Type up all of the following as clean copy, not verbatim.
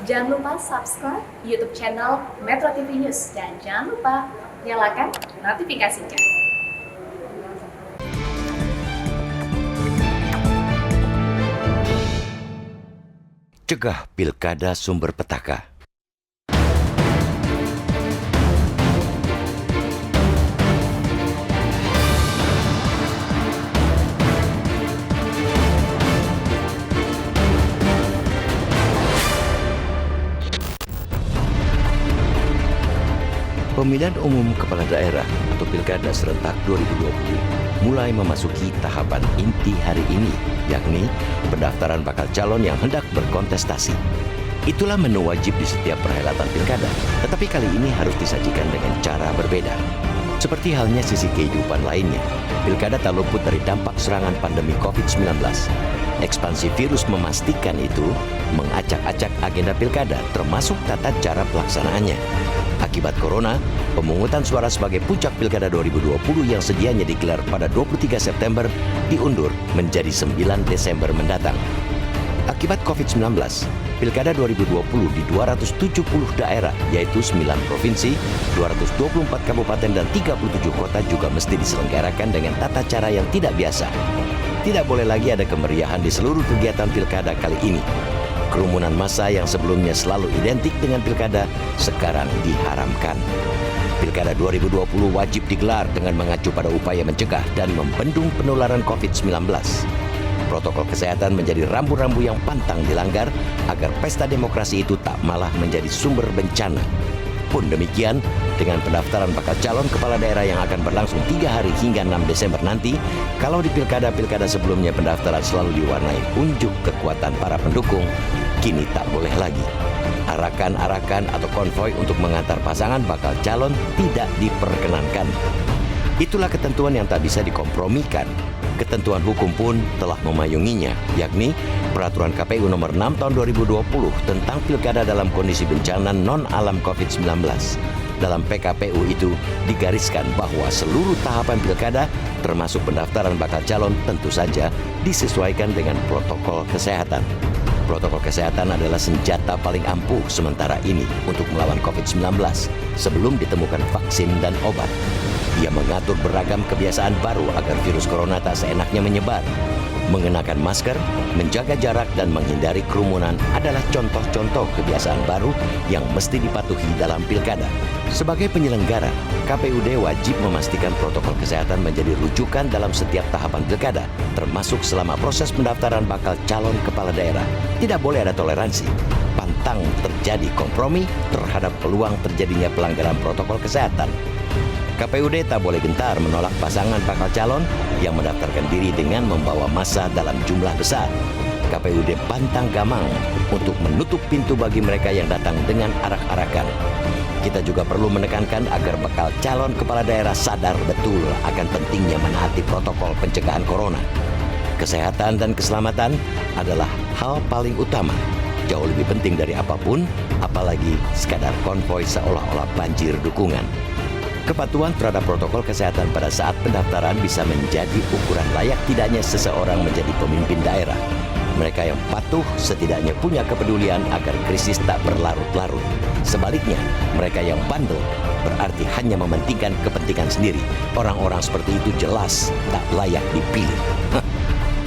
Jangan lupa subscribe YouTube channel Metro TV News dan jangan lupa nyalakan notifikasinya. Cegah pilkada sumber petaka. Pemilihan umum kepala daerah atau pilkada serentak 2020 mulai memasuki tahapan inti hari ini, yakni pendaftaran bakal calon yang hendak berkontestasi. Itulah menu wajib di setiap perhelatan pilkada, tetapi kali ini harus disajikan dengan cara berbeda. Seperti halnya sisi kehidupan lainnya, pilkada tak luput dari dampak serangan pandemi COVID-19. Ekspansi virus memastikan itu mengacak-acak agenda pilkada, termasuk tata cara pelaksanaannya. Akibat corona, pemungutan suara sebagai puncak pilkada 2020 yang sedianya digelar pada 23 September diundur menjadi 9 Desember mendatang. Akibat COVID-19, pilkada 2020 di 270 daerah, yaitu 9 provinsi, 224 kabupaten dan 37 kota juga mesti diselenggarakan dengan tata cara yang tidak biasa. Tidak boleh lagi ada kemeriahan di seluruh kegiatan pilkada kali ini. Kerumunan massa yang sebelumnya selalu identik dengan pilkada sekarang diharamkan. Pilkada 2020 wajib digelar dengan mengacu pada upaya mencegah dan membendung penularan COVID-19. Protokol kesehatan menjadi rambu-rambu yang pantang dilanggar agar pesta demokrasi itu tak malah menjadi sumber bencana. Pun demikian, dengan pendaftaran bakal calon kepala daerah yang akan berlangsung 3 hari hingga 6 Desember nanti, kalau di pilkada-pilkada sebelumnya pendaftaran selalu diwarnai unjuk kekuatan para pendukung, kini tak boleh lagi. Arakan-arakan atau konvoi untuk mengantar pasangan bakal calon tidak diperkenankan. Itulah ketentuan yang tak bisa dikompromikan. Ketentuan hukum pun telah memayunginya, yakni Peraturan KPU Nomor 6 Tahun 2020 tentang pilkada dalam kondisi bencana non-alam COVID-19. Dalam PKPU itu digariskan bahwa seluruh tahapan pilkada, termasuk pendaftaran bakal calon, tentu saja disesuaikan dengan protokol kesehatan. Protokol kesehatan adalah senjata paling ampuh sementara ini untuk melawan COVID-19 sebelum ditemukan vaksin dan obat. Ia mengatur beragam kebiasaan baru agar virus corona tak seenaknya menyebar. Mengenakan masker, menjaga jarak, dan menghindari kerumunan adalah contoh-contoh kebiasaan baru yang mesti dipatuhi dalam pilkada. Sebagai penyelenggara, KPUD wajib memastikan protokol kesehatan menjadi rujukan dalam setiap tahapan pilkada, termasuk selama proses pendaftaran bakal calon kepala daerah. Tidak boleh ada toleransi. Pantang terjadi kompromi terhadap peluang terjadinya pelanggaran protokol kesehatan. KPUD tak boleh gentar menolak pasangan bakal calon yang mendaftarkan diri dengan membawa massa dalam jumlah besar. KPUD pantang gamang untuk menutup pintu bagi mereka yang datang dengan arak-arakan. Kita juga perlu menekankan agar bakal calon kepala daerah sadar betul akan pentingnya menaati protokol pencegahan corona. Kesehatan dan keselamatan adalah hal paling utama. Jauh lebih penting dari apapun, apalagi sekadar konvoi seolah-olah banjir dukungan. Kepatuhan terhadap protokol kesehatan pada saat pendaftaran bisa menjadi ukuran layak tidaknya seseorang menjadi pemimpin daerah. Mereka yang patuh setidaknya punya kepedulian agar krisis tak berlarut-larut. Sebaliknya, mereka yang bandel berarti hanya mementingkan kepentingan sendiri. Orang-orang seperti itu jelas tak layak dipilih.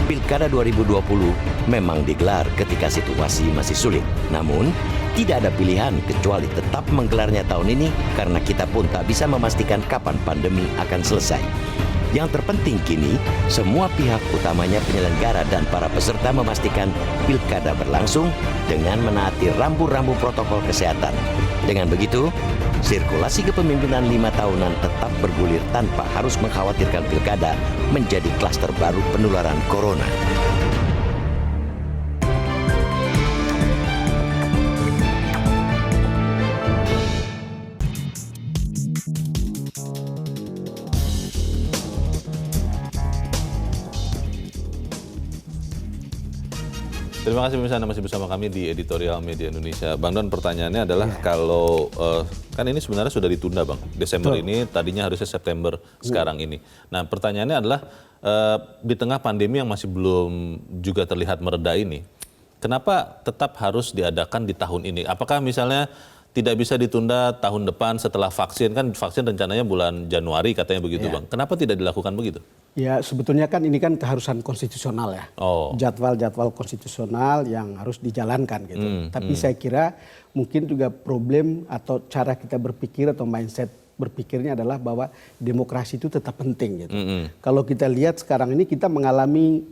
Pilkada 2020 memang digelar ketika situasi masih sulit. Namun, tidak ada pilihan kecuali tetap menggelarnya tahun ini karena kita pun tak bisa memastikan kapan pandemi akan selesai. Yang terpenting kini, semua pihak utamanya penyelenggara dan para peserta memastikan pilkada berlangsung dengan menaati rambu-rambu protokol kesehatan. Dengan begitu, sirkulasi kepemimpinan 5 tahunan tetap bergulir tanpa harus mengkhawatirkan pilkada menjadi klaster baru penularan corona. Terima kasih pemirsa, Anda masih bersama kami di Editorial Media Indonesia. Bang Don, pertanyaannya adalah kalau kan ini sebenarnya sudah ditunda, Bang. Desember ini tadinya harusnya September sekarang ini. Nah, pertanyaannya adalah di tengah pandemi yang masih belum juga terlihat mereda ini, kenapa tetap harus diadakan di tahun ini? Apakah misalnya tidak bisa ditunda tahun depan setelah vaksin? Kan vaksin rencananya bulan Januari katanya begitu, Bang. Kenapa tidak dilakukan begitu? Ya sebetulnya kan ini kan keharusan konstitusional ya. Jadwal-jadwal konstitusional yang harus dijalankan gitu. Tapi saya kira mungkin juga problem atau cara kita berpikir atau mindset berpikirnya adalah bahwa demokrasi itu tetap penting gitu. Kalau kita lihat sekarang ini kita mengalami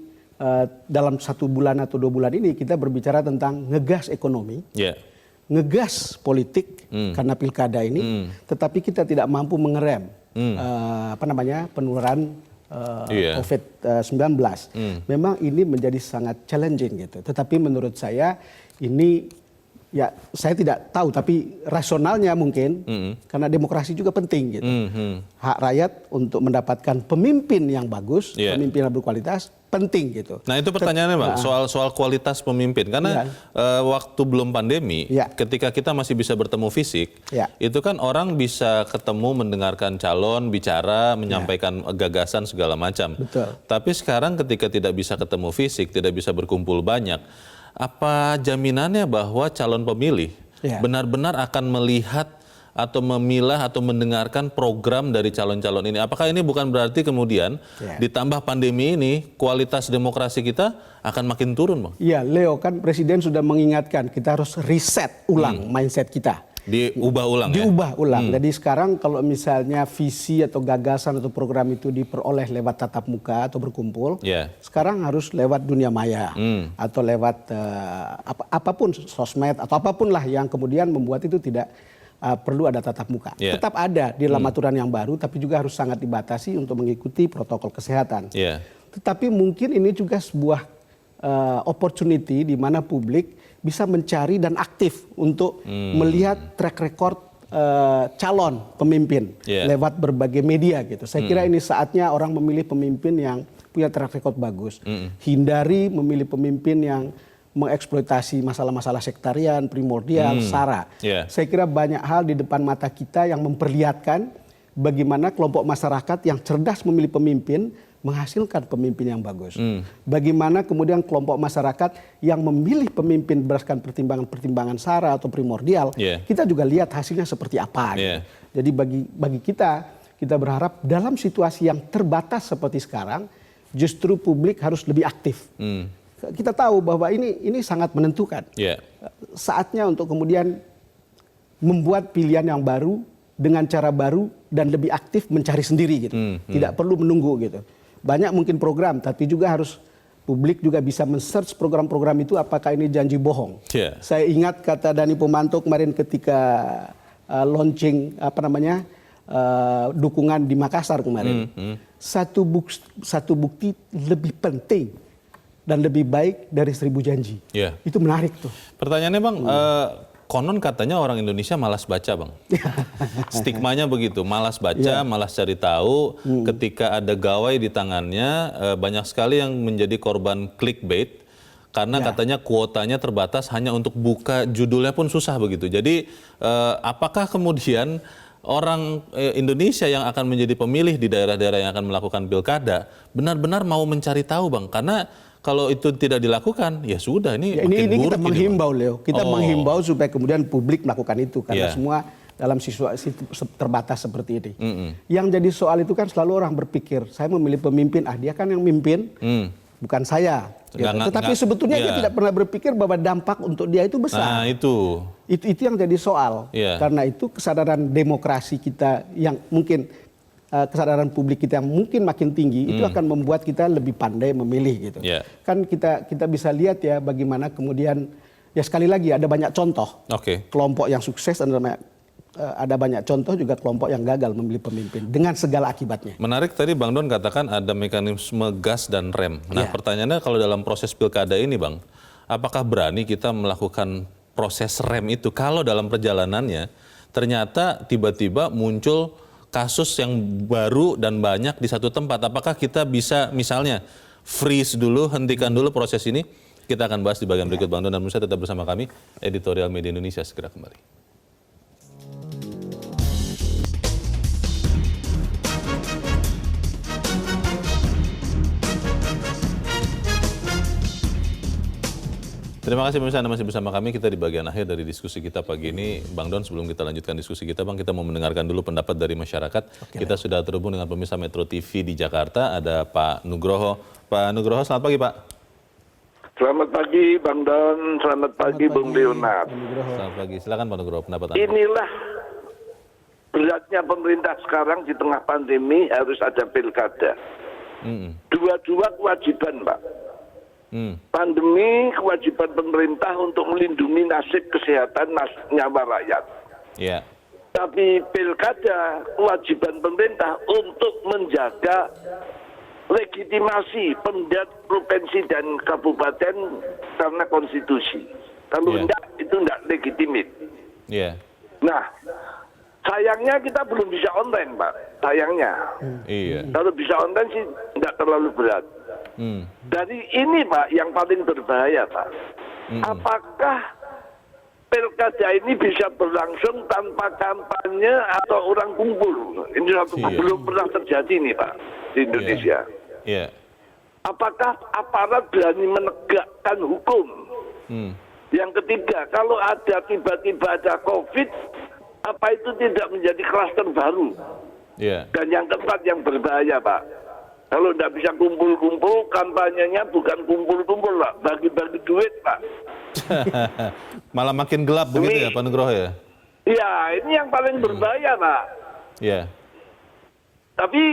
dalam 1 bulan atau 2 bulan ini kita berbicara tentang ngegas ekonomi. Ngegas politik karena pilkada ini, tetapi kita tidak mampu mengerem penularan COVID-19. Memang ini menjadi sangat challenging gitu. Tetapi menurut saya ini ya saya tidak tahu tapi rasionalnya mungkin karena demokrasi juga penting gitu. Hak rakyat untuk mendapatkan pemimpin yang bagus, pemimpin yang berkualitas penting gitu. Nah itu pertanyaannya Bang, soal kualitas pemimpin. Karena waktu belum pandemi, ketika kita masih bisa bertemu fisik, itu kan orang bisa ketemu, mendengarkan calon, bicara, menyampaikan gagasan segala macam. Tapi sekarang ketika tidak bisa ketemu fisik, tidak bisa berkumpul banyak, apa jaminannya bahwa calon pemilih benar-benar akan melihat atau memilah atau mendengarkan program dari calon-calon ini? Apakah ini bukan berarti kemudian ditambah pandemi ini kualitas demokrasi kita akan makin turun, Bang? Iya, Leo, kan Presiden sudah mengingatkan kita harus reset ulang mindset kita. Diubah ulang Diubah ulang. Jadi sekarang kalau misalnya visi atau gagasan atau program itu diperoleh lewat tatap muka atau berkumpul, sekarang harus lewat dunia maya atau lewat apapun, sosmed atau apapun lah yang kemudian membuat itu tidak perlu ada tatap muka. Tetap ada di dalam aturan yang baru, tapi juga harus sangat dibatasi untuk mengikuti protokol kesehatan. Tetapi mungkin ini juga sebuah opportunity di mana publik bisa mencari dan aktif untuk melihat track record calon pemimpin lewat berbagai media gitu. Saya kira ini saatnya orang memilih pemimpin yang punya track record bagus. Hindari memilih pemimpin yang mengeksploitasi masalah-masalah sektarian, primordial, SARA. Saya kira banyak hal di depan mata kita yang memperlihatkan bagaimana kelompok masyarakat yang cerdas memilih pemimpin menghasilkan pemimpin yang bagus. Bagaimana kemudian kelompok masyarakat yang memilih pemimpin berdasarkan pertimbangan-pertimbangan SARA atau primordial, kita juga lihat hasilnya seperti apa. Gitu. Jadi bagi kita berharap dalam situasi yang terbatas seperti sekarang, justru publik harus lebih aktif. Kita tahu bahwa ini sangat menentukan. Saatnya untuk kemudian membuat pilihan yang baru dengan cara baru dan lebih aktif mencari sendiri gitu. Tidak perlu menunggu gitu. Banyak mungkin program, tapi juga harus publik juga bisa men-search program-program itu apakah ini janji bohong. Saya ingat kata Dani Pomanto kemarin ketika launching dukungan di Makassar kemarin. Satu bukti lebih penting dan lebih baik dari 1000 janji. Itu menarik tuh. Pertanyaannya Bang, konon katanya orang Indonesia malas baca Bang. Stigmanya begitu, malas baca, malas cari tahu. Ketika ada gawai di tangannya, banyak sekali yang menjadi korban clickbait. Karena katanya kuotanya terbatas hanya untuk buka judulnya pun susah begitu. Jadi apakah kemudian orang Indonesia yang akan menjadi pemilih di daerah-daerah yang akan melakukan pilkada benar-benar mau mencari tahu Bang? Karena kalau itu tidak dilakukan, ya sudah ini makin ini buruk. Kita menghimbau, Leo. Kita menghimbau supaya kemudian publik melakukan itu. Karena semua dalam situasi terbatas seperti ini. Yang jadi soal itu kan selalu orang berpikir, saya memilih pemimpin, dia kan yang mimpin, bukan saya. Tetapi sebetulnya dia tidak pernah berpikir bahwa dampak untuk dia itu besar. Nah itu yang jadi soal. Karena itu kesadaran demokrasi kita yang mungkin kesadaran publik kita yang mungkin makin tinggi itu akan membuat kita lebih pandai memilih gitu. Kan kita bisa lihat ya bagaimana kemudian ya sekali lagi ada banyak contoh kelompok yang sukses dan ada banyak contoh juga kelompok yang gagal memilih pemimpin dengan segala akibatnya. Menarik tadi Bang Don katakan ada mekanisme gas dan rem. Nah pertanyaannya kalau dalam proses pilkada ini Bang, apakah berani kita melakukan proses rem itu kalau dalam perjalanannya ternyata tiba-tiba muncul kasus yang baru dan banyak di satu tempat? Apakah kita bisa misalnya freeze dulu, hentikan dulu proses ini? Kita akan bahas di bagian berikut Bang Don, dan pemirsa tetap bersama kami, Editorial Media Indonesia segera kembali. Terima kasih pemirsa Anda masih bersama kami. Kita di bagian akhir dari diskusi kita pagi ini. Bang Don, sebelum kita lanjutkan diskusi kita, Bang, kita mau mendengarkan dulu pendapat dari masyarakat. Kita sudah terhubung dengan pemirsa Metro TV di Jakarta. Ada Pak Nugroho. Pak Nugroho, selamat pagi, Pak. Selamat pagi, Bang Don. Selamat pagi, Bung Leonard. Selamat pagi. Silakan Pak Nugroho, pendapat Anda. Inilah beratnya pemerintah sekarang di tengah pandemi harus ada pilkada. Dua-dua kewajiban, Pak. Pandemi kewajiban pemerintah untuk melindungi nasib kesehatan nyawa rakyat. Iya. Tapi pilkada kewajiban pemerintah untuk menjaga legitimasi pemerintah provinsi dan kabupaten karena konstitusi. Kalau enggak, itu enggak legitimit. Iya. Nah, sayangnya kita belum bisa online, Pak. Sayangnya. Iya. Kalau bisa online sih enggak terlalu berat. Dari ini, Pak, yang paling berbahaya, Pak. Apakah pilkada ini bisa berlangsung tanpa kampanye atau orang kumpul? Ini belum pernah terjadi nih, Pak, di Indonesia. Iya. Apakah aparat berani menegakkan hukum? Yang ketiga, kalau ada tiba-tiba ada COVID, apa itu tidak menjadi klaster baru? Iya. Dan yang keempat yang berbahaya, Pak. Kalau tidak bisa kumpul-kumpul, kampanyenya bukan kumpul-kumpul, Pak. Bagi-bagi duit, Pak. Malah makin gelap begitu ya, Pak Nugroho ya? Iya, ini yang paling berbahaya, Pak. Iya. Tapi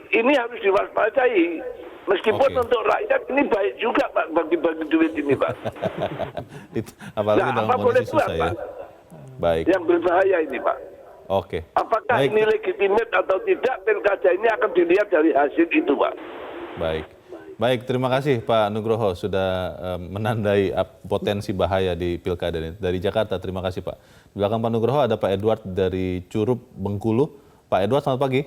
ini harus diwaspadai. Meskipun untuk rakyat ini baik juga, Pak, bagi-bagi duit ini, Pak. Apalagi dalam kondisi susah ya. Pak? Baik. Yang berbahaya ini, Pak. Oke. Apakah ini legitimit atau tidak, pilkada ini akan dilihat dari hasil itu, Pak. Baik. Baik, terima kasih Pak Nugroho sudah menandai potensi bahaya di pilkada ini. Dari Jakarta, terima kasih Pak. Di belakang Pak Nugroho ada Pak Edward dari Curup, Bengkulu. Pak Edward, selamat pagi.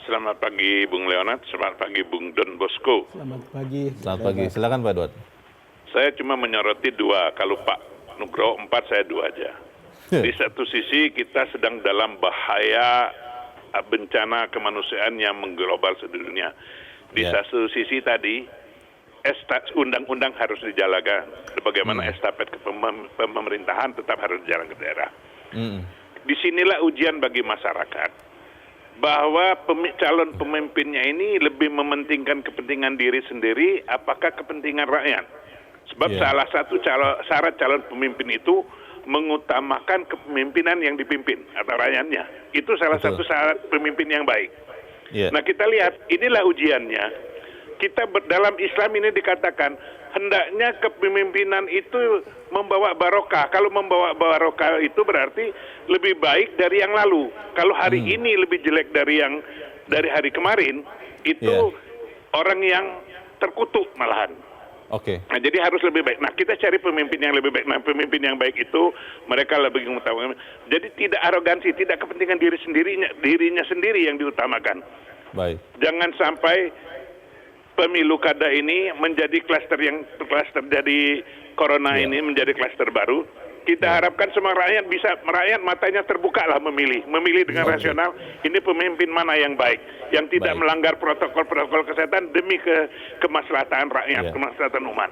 Selamat pagi Bung Leonard, selamat pagi Bung Don Bosco. Selamat pagi. Selamat pagi, silakan Pak Edward. Saya cuma menyoroti 2, kalau Pak Nugroho 4, saya 2 aja. Di satu sisi kita sedang dalam bahaya bencana kemanusiaan yang mengglobal seluruh dunia. Di satu sisi tadi, undang-undang harus dijalankan. Bagaimana estafet pemerintahan tetap harus dijalankan ke daerah. Disinilah ujian bagi masyarakat. Bahwa calon pemimpinnya ini lebih mementingkan kepentingan diri sendiri, apakah kepentingan rakyat. Sebab salah satu syarat calon pemimpin itu mengutamakan kepemimpinan yang dipimpin atau rakyatnya. Itu salah satu syarat pemimpin yang baik. Nah kita lihat, inilah ujiannya. Kita dalam Islam ini dikatakan, hendaknya kepemimpinan itu membawa barokah. Kalau membawa barokah itu berarti lebih baik dari yang lalu. Kalau hari ini lebih jelek dari hari kemarin, itu orang yang terkutuk malahan. Oke. Nah, jadi harus lebih baik. Nah, kita cari pemimpin yang lebih baik. Nah, pemimpin yang baik itu mereka lebih mengutamakan. Jadi tidak arogansi, tidak kepentingan dirinya sendiri yang diutamakan. Baik. Jangan sampai pemilu kada ini menjadi klaster dari corona ini menjadi klaster baru. Kita harapkan semua rakyat matanya terbuka lah memilih dengan rasional. Ini pemimpin mana yang baik, yang tidak melanggar protokol kesehatan demi kemaslahatan rakyat, kemaslahatan umat.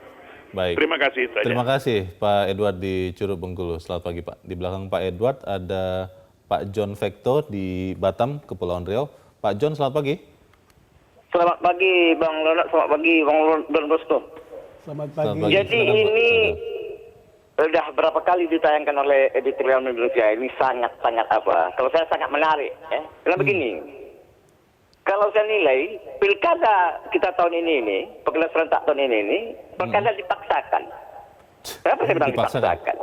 Baik. Terima kasih. Terima kasih Pak Edward di Curug Bengkulu. Selamat pagi Pak. Di belakang Pak Edward ada Pak John Vector di Batam, Kepulauan Riau. Pak John, selamat pagi. Selamat pagi Bang Leonard, selamat pagi Bang Don Bosco. Selamat pagi. Jadi ini sudah berapa kali ditayangkan oleh editorial Indonesia, ini sangat-sangat kalau saya sangat menarik. Karena begini, kalau saya nilai pilkada kita tahun ini pilkada serentak tahun ini, pilkada dipaksakan. Kenapa saya bilang dipaksakan?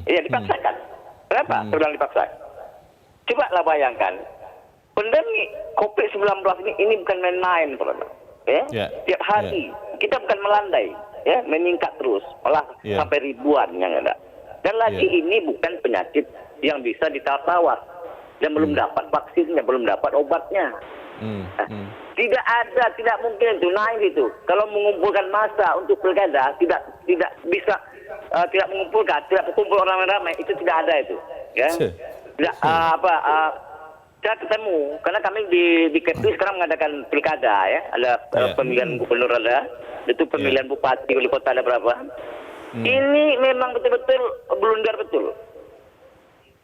Iya, dipaksakan. Kenapa saya bilang dipaksakan? Coba lah bayangkan, pandemi COVID-19 ini bukan main-main, Tiap hari kita bukan melandai. Meningkat terus, malah sampai ribuan yang ada. Dan lagi ini bukan penyakit yang bisa ditawar-tawar. Dan belum dapat vaksinnya, belum dapat obatnya. Tidak mungkin itu naik itu. Kalau mengumpulkan massa untuk pilkada, tidak bisa, tidak mengumpulkan, tidak berkumpul orang ramai, itu tidak ada itu. Tidak saya ketemu, karena kami di Kepri sekarang mengadakan pilkada ada pemilihan gubernur ada, itu pemilihan bupati, wali kota ada berapa. Ini memang betul-betul blunder betul.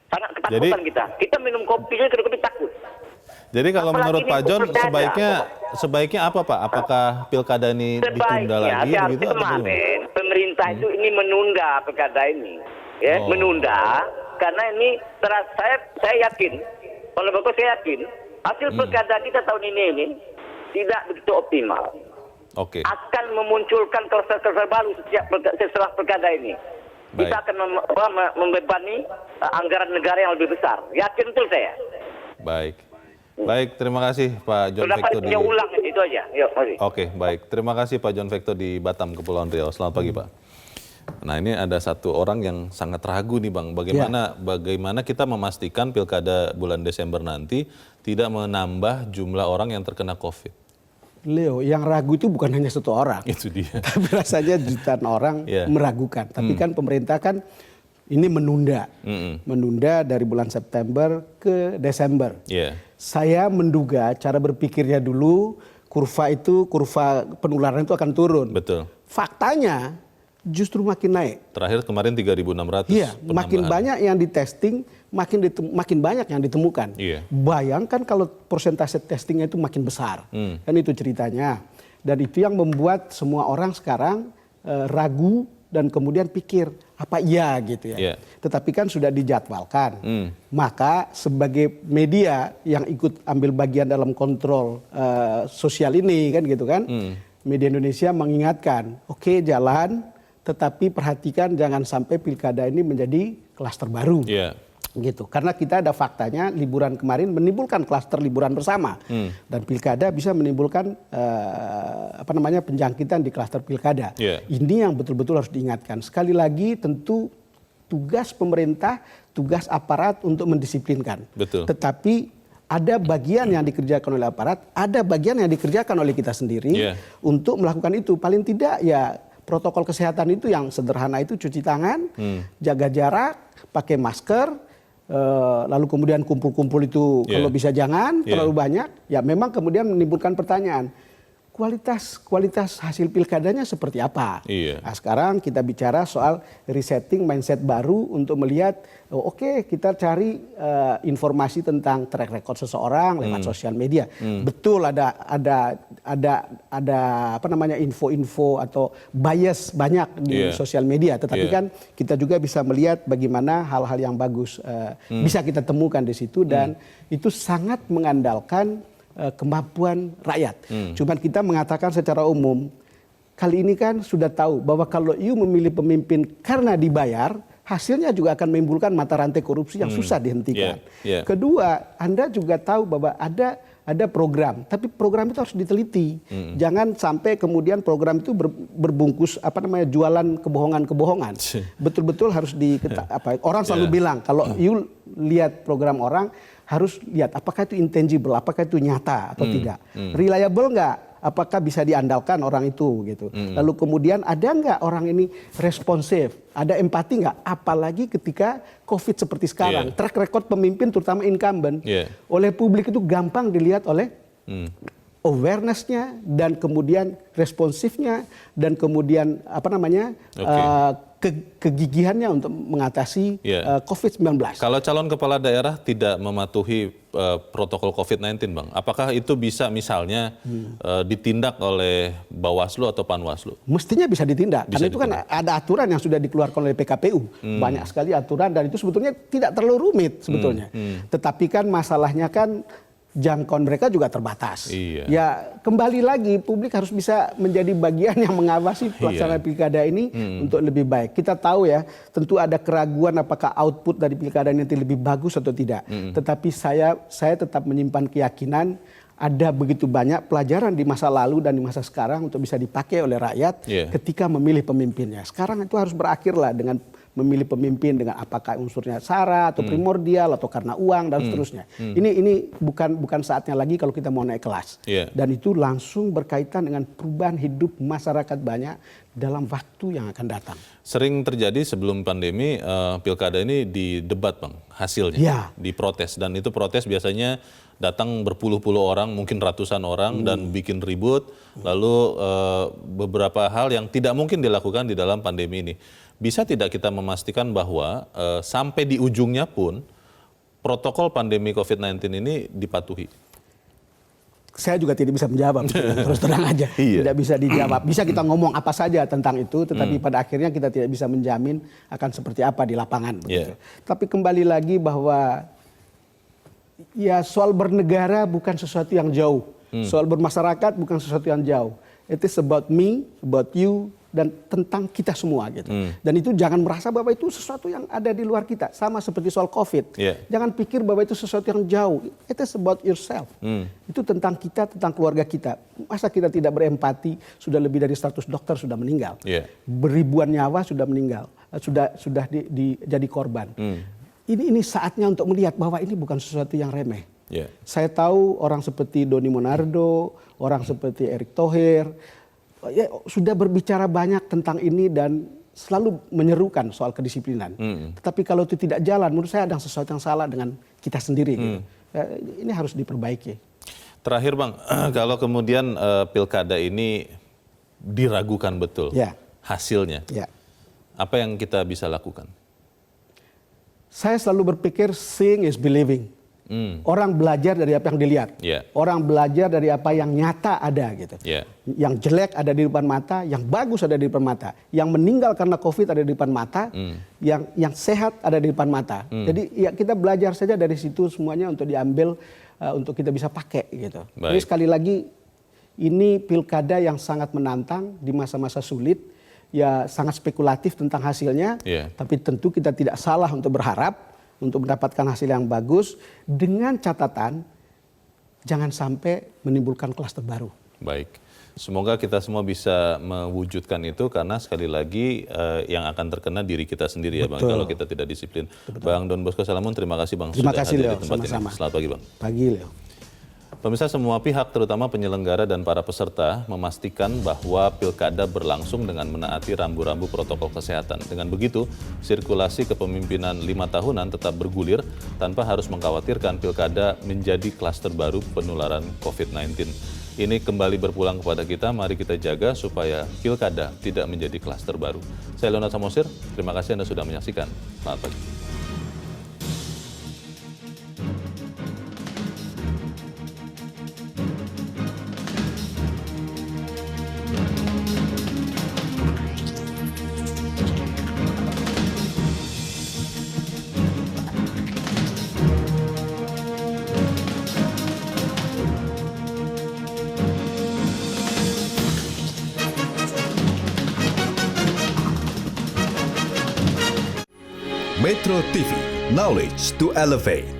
Sangat ketakutan kita. Kita minum kopinya kopi takut. Jadi kalau Apalagi menurut Pak John pilkada. sebaiknya apa Pak? Apakah pilkada ini ditunda lagi begitu atau bagaimana? Kemarin pemerintah itu ini menunda pilkada ini, ya, menunda karena ini saya yakin, kalau bagus saya yakin hasil pilkada kita tahun ini tidak begitu optimal. Oke. Akan memunculkan kluster-kluster baru setelah pilkada ini. Baik. Kita akan membebani anggaran negara yang lebih besar. Yakin betul saya. Baik, terima kasih Pak John Sudah Vector punya ulang itu aja. Yuk, mari. Oke, baik. Terima kasih Pak John Vector di Batam, Kepulauan Riau. Selamat pagi, Pak. Nah, ini ada satu orang yang sangat ragu nih, Bang. Bagaimana kita memastikan pilkada bulan Desember nanti tidak menambah jumlah orang yang terkena COVID? Leo, yang ragu itu bukan hanya satu orang. Itu dia. Tapi rasanya jutaan orang meragukan. Tapi kan pemerintah kan ini menunda. Menunda dari bulan September ke Desember. Saya menduga cara berpikirnya dulu kurva penularan itu akan turun. Betul. Faktanya justru makin naik. Terakhir kemarin 3.600. Iya, makin banyak yang ditesting, makin banyak yang ditemukan. Bayangkan kalau persentase testingnya itu makin besar. Kan itu ceritanya. Dan itu yang membuat semua orang sekarang ragu dan kemudian pikir apa iya gitu ya. Tetapi kan sudah dijadwalkan. Maka sebagai media yang ikut ambil bagian dalam kontrol sosial ini kan gitu kan. Media Indonesia mengingatkan, oke, jalan, tetapi perhatikan jangan sampai pilkada ini menjadi klaster baru. Gitu. Karena kita ada faktanya liburan kemarin menimbulkan klaster liburan bersama. Dan pilkada bisa menimbulkan penjangkitan di klaster pilkada. Ini yang betul-betul harus diingatkan. Sekali lagi tentu tugas pemerintah, tugas aparat untuk mendisiplinkan. Betul. Tetapi ada bagian yang dikerjakan oleh aparat, ada bagian yang dikerjakan oleh kita sendiri untuk melakukan itu. Paling tidak ya protokol kesehatan itu yang sederhana itu cuci tangan, jaga jarak, pakai masker, lalu kemudian kumpul-kumpul itu kalau bisa jangan terlalu banyak. Ya memang kemudian menimbulkan pertanyaan, kualitas hasil pilkadanya seperti apa? Nah, sekarang kita bicara soal resetting mindset baru untuk melihat, oke, kita cari informasi tentang track record seseorang lewat sosial media. Betul ada info-info atau bias banyak di sosial media, tetapi kan kita juga bisa melihat bagaimana hal-hal yang bagus bisa kita temukan di situ dan itu sangat mengandalkan kemampuan rakyat. Cuman kita mengatakan secara umum, kali ini kan sudah tahu bahwa kalau you memilih pemimpin karena dibayar, hasilnya juga akan menimbulkan mata rantai korupsi yang susah dihentikan. Kedua, Anda juga tahu bahwa ada program, tapi program itu harus diteliti. Jangan sampai kemudian program itu berbungkus jualan kebohongan-kebohongan. Betul-betul harus orang selalu bilang kalau you lihat program orang harus lihat apakah itu intangible, apakah itu nyata atau tidak. Reliable nggak? Apakah bisa diandalkan orang itu gitu. Lalu kemudian ada nggak orang ini responsif, ada empati nggak? Apalagi ketika COVID seperti sekarang, track record pemimpin terutama incumbent oleh publik itu gampang dilihat oleh awareness-nya dan kemudian responsifnya dan kemudian kegigihannya untuk mengatasi COVID-19. Kalau calon kepala daerah tidak mematuhi protokol COVID-19, Bang, apakah itu bisa misalnya ditindak oleh Bawaslu atau Panwaslu? Mestinya bisa ditindak, karena itu kan ada aturan yang sudah dikeluarkan oleh PKPU. Banyak sekali aturan dan itu sebetulnya tidak terlalu rumit sebetulnya. Tetapi kan masalahnya kan jangkauan mereka juga terbatas. Ya kembali lagi publik harus bisa menjadi bagian yang mengawasi pelaksanaan pilkada ini untuk lebih baik. Kita tahu ya, tentu ada keraguan apakah output dari pilkada nanti lebih bagus atau tidak. Tetapi saya tetap menyimpan keyakinan ada begitu banyak pelajaran di masa lalu dan di masa sekarang untuk bisa dipakai oleh rakyat ketika memilih pemimpinnya. Sekarang itu harus berakhirlah dengan memilih pemimpin dengan apakah unsurnya sara atau primordial atau karena uang dan seterusnya. Ini bukan saatnya lagi kalau kita mau naik kelas. Dan itu langsung berkaitan dengan perubahan hidup masyarakat banyak dalam waktu yang akan datang. Sering terjadi sebelum pandemi pilkada ini didebat Bang, hasilnya diprotes, dan itu protes biasanya datang berpuluh-puluh orang, mungkin ratusan orang dan bikin ribut, lalu beberapa hal yang tidak mungkin dilakukan di dalam pandemi ini. Bisa tidak kita memastikan bahwa sampai di ujungnya pun protokol pandemi COVID-19 ini dipatuhi? Saya juga tidak bisa menjawab, terus terang aja. Tidak bisa dijawab. Bisa kita ngomong apa saja tentang itu, tetapi pada akhirnya kita tidak bisa menjamin akan seperti apa di lapangan. Tapi kembali lagi bahwa ya soal bernegara bukan sesuatu yang jauh. Soal bermasyarakat bukan sesuatu yang jauh. It is about me, about you, dan tentang kita semua gitu. Dan itu jangan merasa bahwa itu sesuatu yang ada di luar kita. Sama seperti soal COVID. Jangan pikir bahwa itu sesuatu yang jauh. It is about yourself. Itu tentang kita, tentang keluarga kita. Masa kita tidak berempati? Sudah lebih dari 100 dokter sudah meninggal. Beribuan nyawa sudah meninggal. Sudah jadi korban. Ini saatnya untuk melihat bahwa ini bukan sesuatu yang remeh. Saya tahu orang seperti Doni Monardo, orang seperti Erick Thohir, ya, sudah berbicara banyak tentang ini dan selalu menyerukan soal kedisiplinan. Tetapi kalau itu tidak jalan, menurut saya ada sesuatu yang salah dengan kita sendiri. Gitu. Ini harus diperbaiki. Terakhir Bang, kalau kemudian pilkada ini diragukan betul hasilnya, apa yang kita bisa lakukan? Saya selalu berpikir seeing is believing. Orang belajar dari apa yang dilihat. Orang belajar dari apa yang nyata ada gitu. Yang jelek ada di depan mata, yang bagus ada di depan mata. Yang meninggal karena COVID ada di depan mata, yang sehat ada di depan mata. Jadi ya kita belajar saja dari situ semuanya untuk diambil untuk kita bisa pakai gitu. Jadi sekali lagi ini pilkada yang sangat menantang di masa-masa sulit. Ya sangat spekulatif tentang hasilnya, tapi tentu kita tidak salah untuk berharap untuk mendapatkan hasil yang bagus dengan catatan jangan sampai menimbulkan klaster baru. Baik, semoga kita semua bisa mewujudkan itu karena sekali lagi yang akan terkena diri kita sendiri ya Bang kalau kita tidak disiplin. Bang Don Bosco Salamun, terima kasih Bang sudah hadir Leo, di tempat sama-sama. ini. Selamat pagi Bang. Pagi Leo. Pemirsa, semua pihak terutama penyelenggara dan para peserta memastikan bahwa pilkada berlangsung dengan menaati rambu-rambu protokol kesehatan. Dengan begitu, sirkulasi kepemimpinan 5 tahunan tetap bergulir tanpa harus mengkhawatirkan pilkada menjadi klaster baru penularan COVID-19. Ini kembali berpulang kepada kita, mari kita jaga supaya pilkada tidak menjadi klaster baru. Saya Leonard Samosir, terima kasih Anda sudah menyaksikan. Selamat pagi. Metro TV, knowledge to elevate.